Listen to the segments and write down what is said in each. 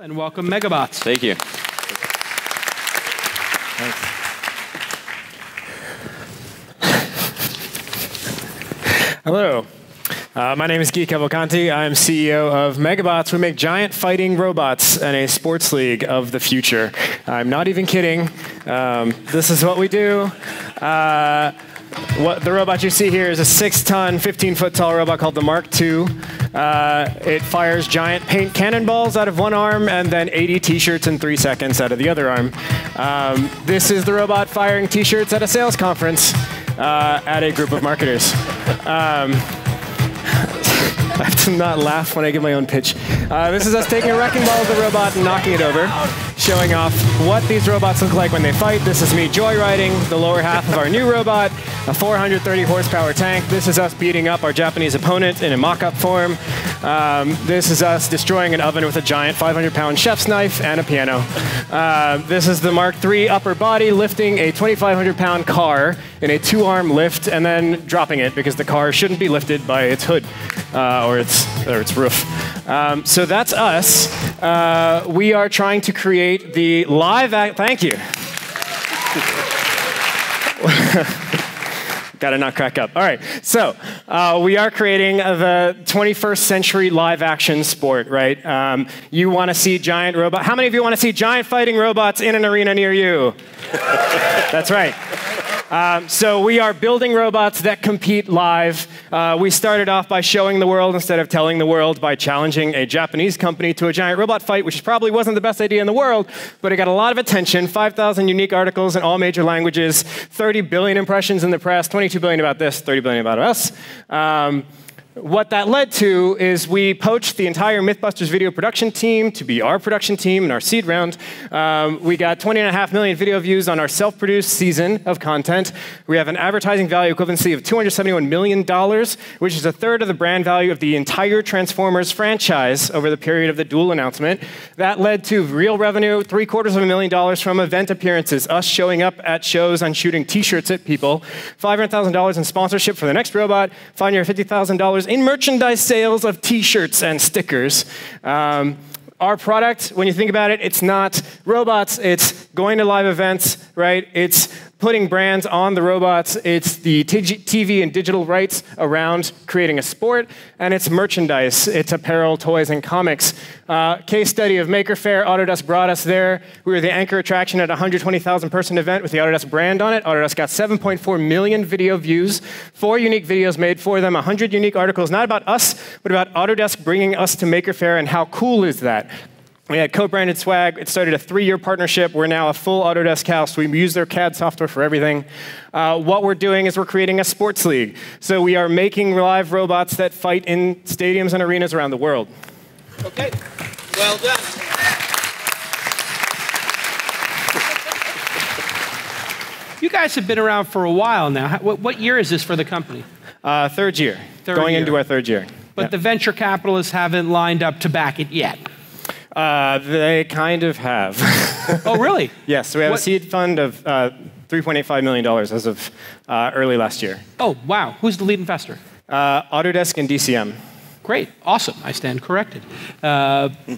And welcome, Megabots. Thank you. Hello. My name is Guy Cavalcanti. I'm CEO of Megabots. We make giant fighting robots in a sports league of the future. I'm not even kidding. This is what we do. What the robot you see here is a 6-ton, 15-foot tall robot called the Mark II. It fires giant paint cannonballs out of one arm and then 80 t-shirts in 3 seconds out of the other arm. This is the robot firing t-shirts at a sales conference at a group of marketers. I have to not laugh when I give my own pitch. This is us taking a wrecking ball of the robot and knocking it over, showing off what these robots look like when they fight. This is me joyriding the lower half of our new robot, a 430 horsepower tank. This is us beating up our Japanese opponent in a mock-up form. This is us destroying an oven with a giant 500-pound chef's knife and a piano. This is the Mark III upper body lifting a 2,500-pound car in a 2-arm lift and then dropping it because the car shouldn't be lifted by its hood or its roof. So that's us. We are trying to create the live thank you. Gotta not crack up. All right, so we are creating the 21st century live action sport, right? You wanna see giant robots. How many of you wanna see giant fighting robots in an arena near you? That's right. So we are building robots that compete live. We started off by showing the world instead of telling the world by challenging a Japanese company to a giant robot fight, which probably wasn't the best idea in the world, but it got a lot of attention, 5,000 unique articles in all major languages, 30 billion impressions in the press, 22 billion about this, 30 billion about us. What that led to is we poached the entire Mythbusters video production team to be our production team in our seed round. We got 20.5 million video views on our self-produced season of content. We have an advertising value equivalency of $271 million, which is a third of the brand value of the entire Transformers franchise over the period of the Duel announcement. That led to real revenue, $750,000 from event appearances, us showing up at shows and shooting t-shirts at people, $500,000 in sponsorship for the next robot, $550,000 in merchandise sales of t-shirts and stickers. Our product, when you think about it, it's not robots, it's going to live events, right? It's putting brands on the robots, it's the TV and digital rights around creating a sport, and it's merchandise, it's apparel, toys, and comics. Case study of Maker Faire, Autodesk brought us there. We were the anchor attraction at a 120,000 person event with the Autodesk brand on it. Autodesk got 7.4 million video views, 4 unique videos made for them, 100 unique articles, not about us, but about Autodesk bringing us to Maker Faire, and how cool is that? We had co-branded swag. It started a 3-year partnership. We're now a full Autodesk house. We use their CAD software for everything. What we're doing is we're creating a sports league. So we are making live robots that fight in stadiums and arenas around the world. Okay, well done. You guys have been around for a while now. What year is this for the company? Third year. Going into our 3rd year. But the venture capitalists haven't lined up to back it yet. They kind of have. Oh, really? Yes, so we have a seed fund of $3.85 million as of early last year. Oh, wow. Who's the lead investor? Autodesk and DCM. Great. Awesome. I stand corrected.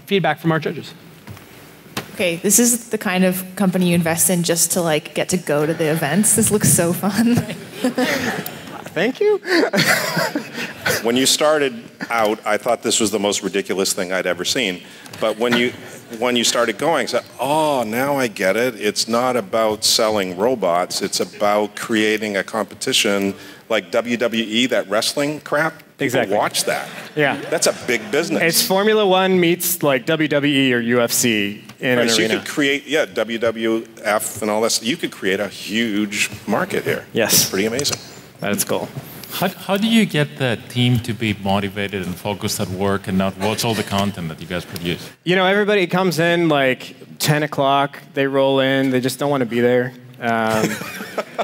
Feedback from our judges. Okay, this is the kind of company you invest in just to get to go to the events. This looks so fun. Thank you. When you started out, I thought this was the most ridiculous thing I'd ever seen. But when you started going, I said, oh, now I get it. It's not about selling robots. It's about creating a competition like WWE, that wrestling crap. Exactly. People watch that. Yeah. That's a big business. It's Formula One meets like WWE or UFC in an so arena. You could create, WWF and all that. You could create a huge market here. Yes. It's pretty amazing. That's cool. How do you get the team to be motivated and focused at work and not watch all the content that you guys produce? You know, everybody comes in like 10 o'clock, they roll in, they just don't want to be there. I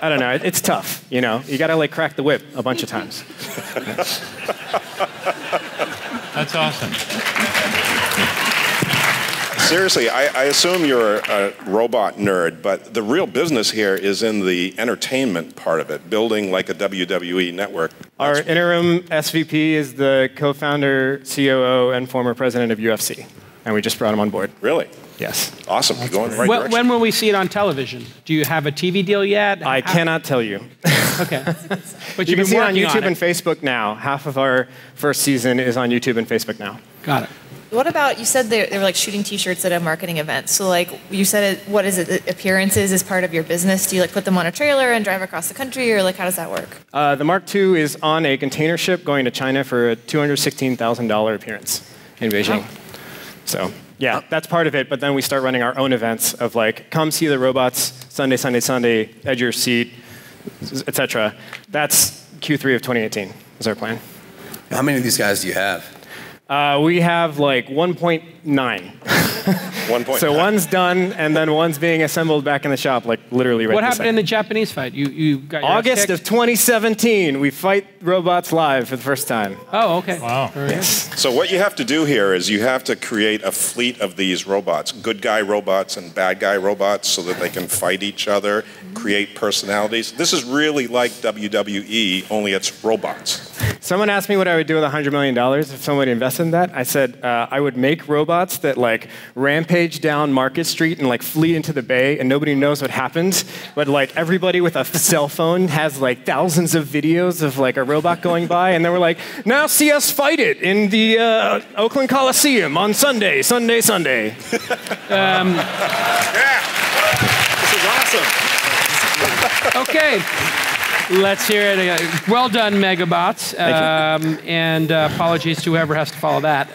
don't know, it's tough, you know. You got to like crack the whip a bunch of times. That's awesome. Seriously, I assume you're a robot nerd, but the real business here is in the entertainment part of it, building like a WWE network. Our interim SVP is the co-founder, COO, and former president of UFC. and we just brought them on board. Really? Yes. Awesome. You're going in the right direction. When will we see it on television? Do you have a TV deal yet? I cannot tell you. Okay. But You can you've been see it on working YouTube it. and Facebook now. Half of our first season is on YouTube and Facebook now. Got it. What about, you said they were like shooting t-shirts at a marketing event. So like you said, what is it, appearances is part of your business? Do you like put them on a trailer and drive across the country, or like how does that work? The Mark II is on a container ship going to China for a $216,000 appearance in Beijing. Oh. So yeah, that's part of it. But then we start running our own events of like, come see the robots, Sunday, Sunday, Sunday, edge your seat, etc. That's Q3 of 2018 is our plan. How many of these guys do you have? We have like 1.9. 1.9. So one's done, and then one's being assembled back in the shop, like literally right What this happened in second. the Japanese fight? You got your ass August kicked? of 2017, we fight robots live for the first time. Oh, okay. Wow. Yes. So what you have to do here is you have to create a fleet of these robots, good guy robots and bad guy robots, so that they can fight each other, create personalities. This is really like WWE, only it's robots. Someone asked me what I would do with $100 million if somebody invested in that. I said I would make robots that like rampage down Market Street and like flee into the bay, and nobody knows what happens. But like everybody with a cell phone has like thousands of videos of like a robot going by, and then we're like, now see us fight it in the Oakland Coliseum on Sunday, Sunday, Sunday. Yeah. This is awesome. Okay. Let's hear it again. Well done, Megabots. And apologies to whoever has to follow that.